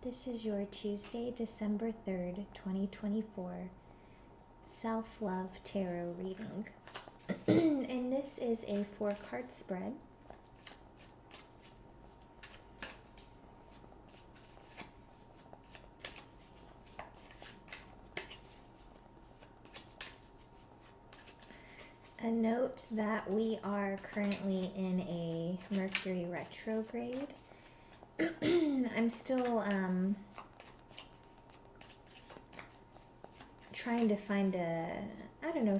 This is your Tuesday, December 3rd, 2024 Self-Love Tarot reading. And this is a 4-card spread. A note that we are currently in a Mercury retrograde. I'm still trying to find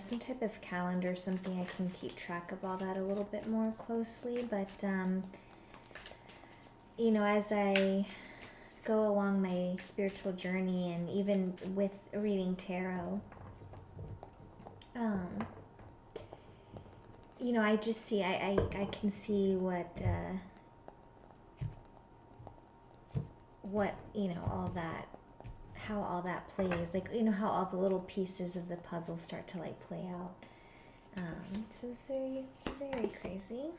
some type of calendar, something I can keep track of all that a little bit more closely. But, as I go along my spiritual journey and even with reading tarot, I just see, I can see what, all that, how all that plays, how all the little pieces of the puzzle start to play out. So it's very, very crazy.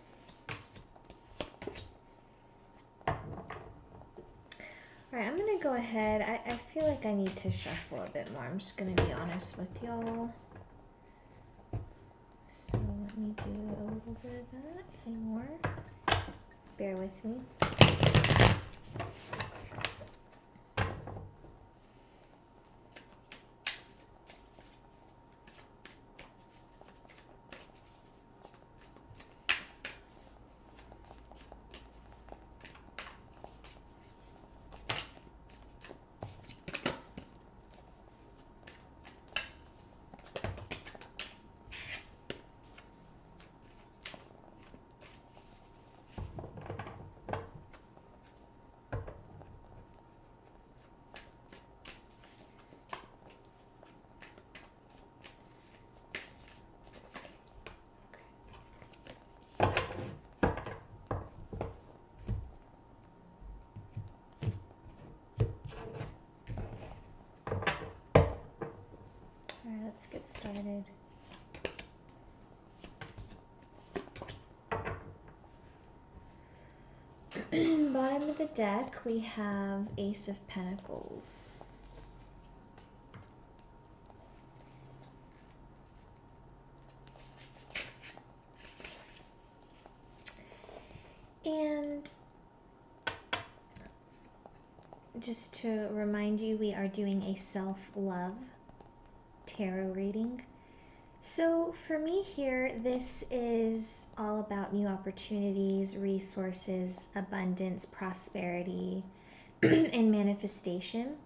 All right, I'm going to go ahead. I feel like I need to shuffle a bit more. I'm just going to be honest with y'all. So let me do a little bit of that, say more. Bear with me. Let's get started. Bottom of the deck, we have Ace of Pentacles. And just to remind you, we are doing a self-love tarot reading. So for me here, this is all about new opportunities, resources, abundance, prosperity, and manifestation.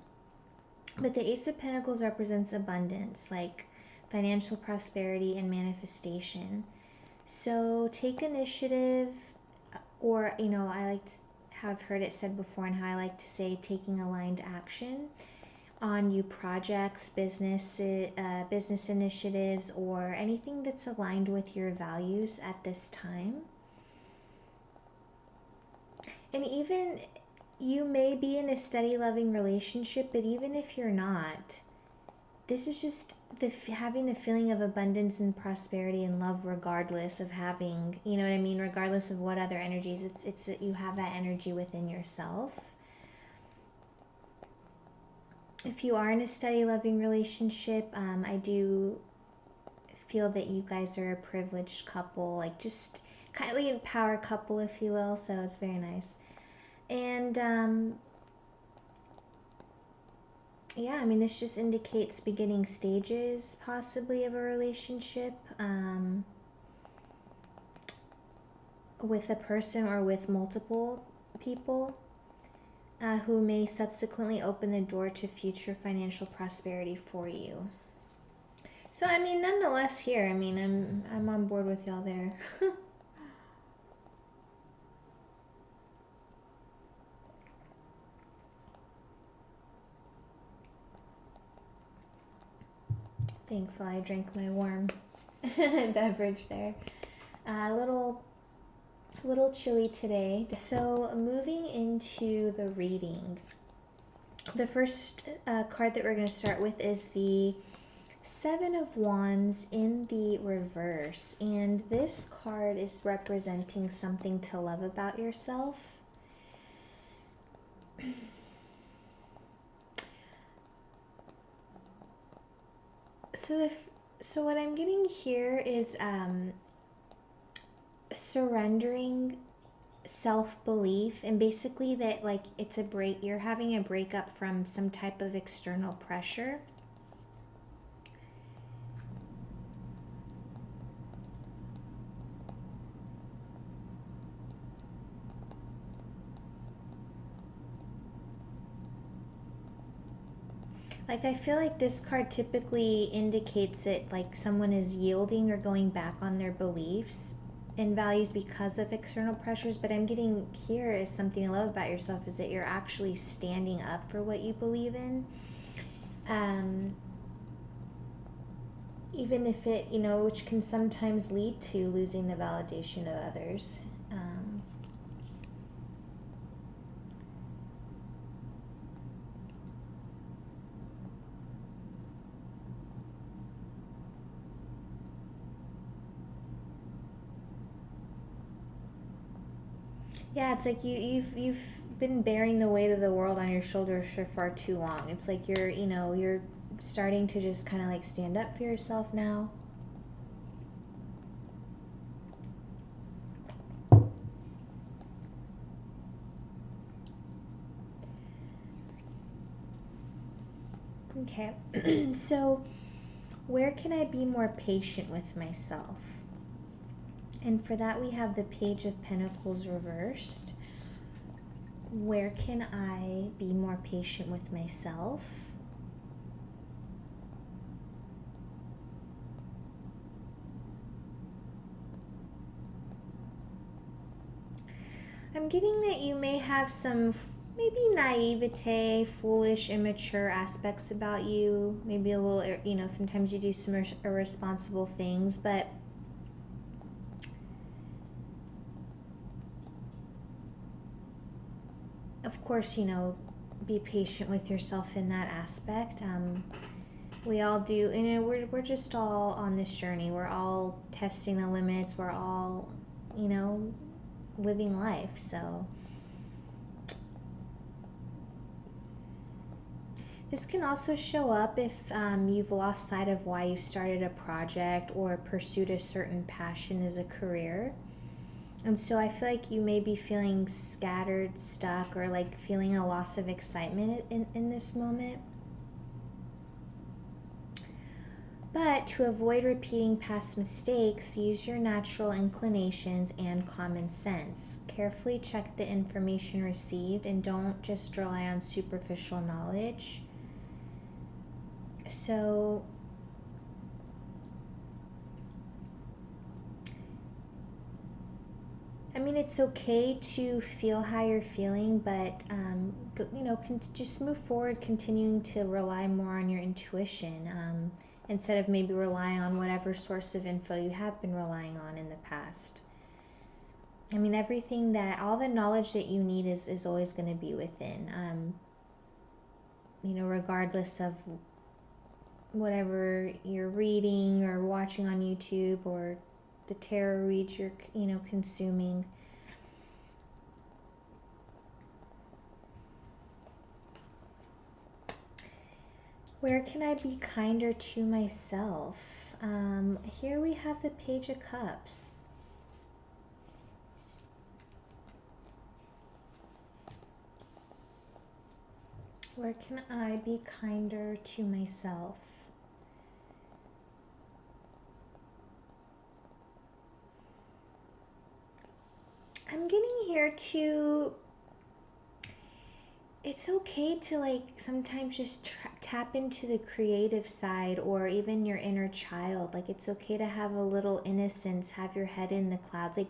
But the Ace of Pentacles represents abundance, like financial prosperity and manifestation. So take initiative, or, I have heard it said before, and how I like to say taking aligned action on new projects, business initiatives, or anything that's aligned with your values at this time. And even you may be in a steady, loving relationship, but even if you're not, this is just having the feeling of abundance and prosperity and love, regardless of having, regardless of what other energies. It's that you have that energy within yourself. If you are in a steady, loving relationship, I do feel that you guys are a privileged couple, just kind of a power couple, if you will. So it's very nice. And this just indicates beginning stages, possibly, of a relationship with a person or with multiple people. Who may subsequently open the door to future financial prosperity for you. So, nonetheless here, I'm on board with y'all there. Thanks while I drank my warm beverage there. A little chilly today. So moving into the reading, the first card that we're going to start with is the Seven of Wands in the reverse, and this card is representing something to love about yourself. So what I'm getting here is surrendering self-belief, and basically that like it's a break, you're having a breakup from some type of external pressure. Like, I feel like this card typically indicates that like someone is yielding or going back on their beliefs and values because of external pressures. But I'm getting here is something I love about yourself is that you're actually standing up for what you believe in. Even if it, which can sometimes lead to losing the validation of others. Yeah, it's like you've been bearing the weight of the world on your shoulders for far too long. It's like you're starting to just kind of like stand up for yourself now. Okay. So, where can I be more patient with myself? And for that, we have the Page of Pentacles reversed. Where can I be more patient with myself? I'm getting that you may have some maybe naivete, foolish, immature aspects about you. Maybe a little, sometimes you do some irresponsible things, but of course, be patient with yourself in that aspect. We all do, and we're just all on this journey. We're all testing the limits. We're all, living life. So this can also show up if you've lost sight of why you started a project or pursued a certain passion as a career. And so I feel like you may be feeling scattered, stuck, or like feeling a loss of excitement in this moment. But to avoid repeating past mistakes, use your natural inclinations and common sense. Carefully check the information received and don't just rely on superficial knowledge. So, I mean, it's okay to feel how you're feeling, but, just move forward, continuing to rely more on your intuition. Instead of maybe relying on whatever source of info you have been relying on in the past. I mean, all the knowledge that you need is always going to be within, regardless of whatever you're reading or watching on YouTube or the tarot reads you're, consuming. Where can I be kinder to myself? Here we have the Page of Cups. Where can I be kinder to myself? I'm getting here to, it's okay to like sometimes just tap into the creative side or even your inner child. Like, it's okay to have a little innocence, have your head in the clouds, like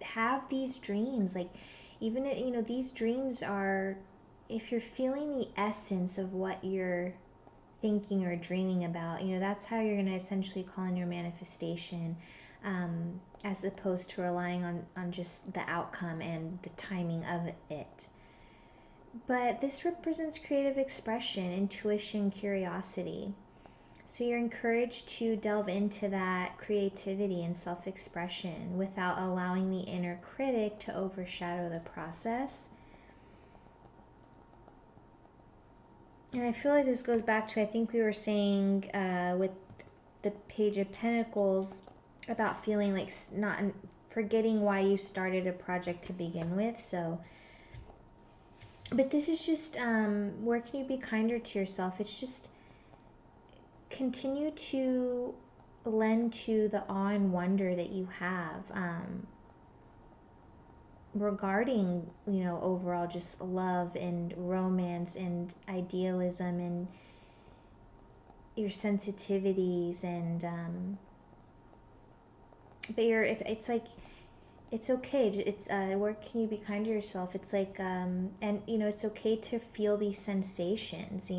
have these dreams. Like, even, these dreams are, if you're feeling the essence of what you're thinking or dreaming about, that's how you're going to essentially call in your manifestation, as opposed to relying on just the outcome and the timing of it. But this represents creative expression, intuition, curiosity. So you're encouraged to delve into that creativity and self-expression without allowing the inner critic to overshadow the process. And I feel like this goes back to, I think we were saying with the Page of Pentacles about feeling like not forgetting why you started a project to begin with. So, but this is just, where can you be kinder to yourself? It's just continue to lend to the awe and wonder that you have regarding, overall just love and romance and idealism and your sensitivities and but it's like it's okay. It's where can you be kind to yourself? It's like and it's okay to feel these sensations.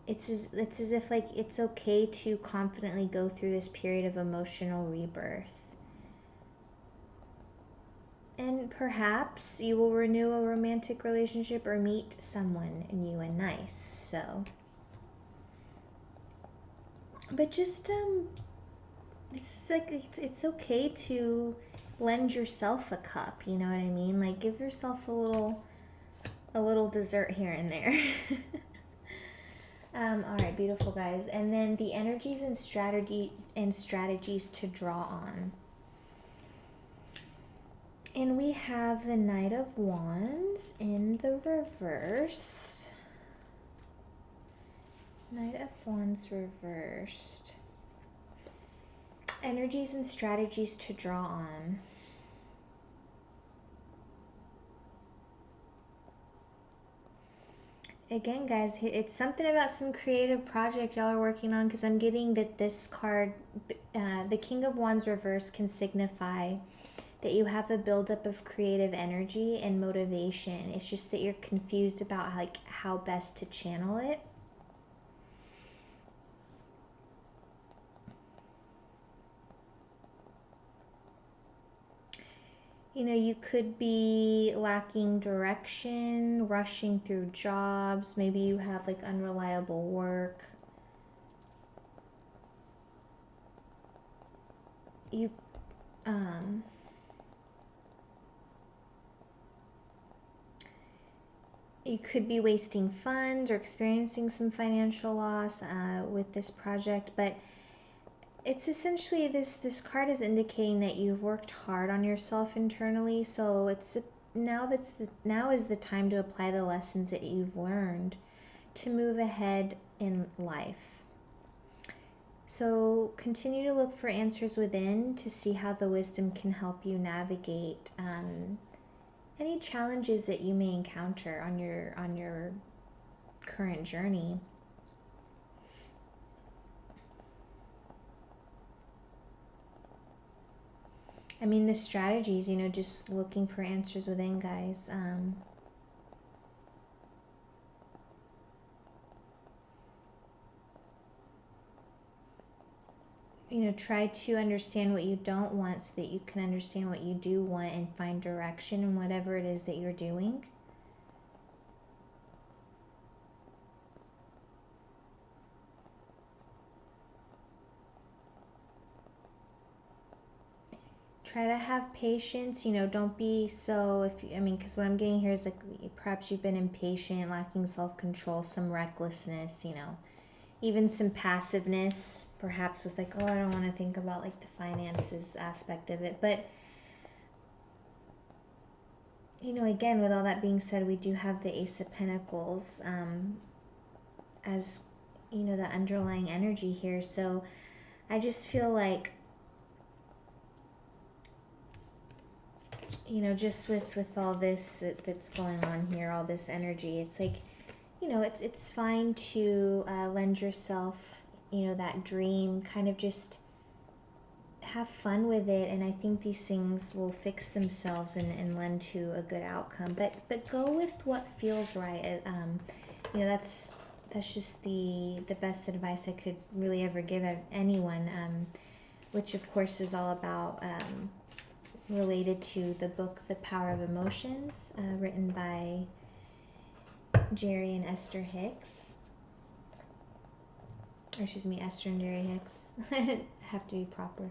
It's as if like it's okay to confidently go through this period of emotional rebirth. And perhaps you will renew a romantic relationship or meet someone new and nice. So, but just it's like it's okay to lend yourself a cup. You know what I mean? Like give yourself a little dessert here and there. All right, beautiful guys. And then the energies and strategies to draw on. And we have the Knight of Wands in the reverse. Knight of Wands reversed. Energies and strategies to draw on. Again, guys, it's something about some creative project y'all are working on, because I'm getting that this card, the King of Wands reverse, can signify that you have a buildup of creative energy and motivation. It's just that you're confused about like how best to channel it. You could be lacking direction, rushing through jobs. Maybe you have like unreliable work. You could be wasting funds or experiencing some financial loss with this project, but it's essentially this card is indicating that you've worked hard on yourself internally. So now is the time to apply the lessons that you've learned to move ahead in life. So continue to look for answers within to see how the wisdom can help you navigate any challenges that you may encounter on your current journey. I mean, the strategies, just looking for answers within, guys. Try to understand what you don't want so that you can understand what you do want and find direction in whatever it is that you're doing. Try to have patience, don't be so, because what I'm getting here is like perhaps you've been impatient, lacking self-control, some recklessness, even some passiveness, perhaps with like, I don't want to think about like the finances aspect of it. But, again, with all that being said, we do have the Ace of Pentacles as, the underlying energy here. So I just feel like, just with all this that's going on here, all this energy, it's like, it's fine to lend yourself, that dream, kind of just have fun with it. And I think these things will fix themselves and lend to a good outcome. But go with what feels right. That's just the best advice I could really ever give anyone, which of course is all about related to the book The Power of Emotions, written by Jerry and Esther Hicks. Or excuse me, Esther and Jerry Hicks. Have to be proper.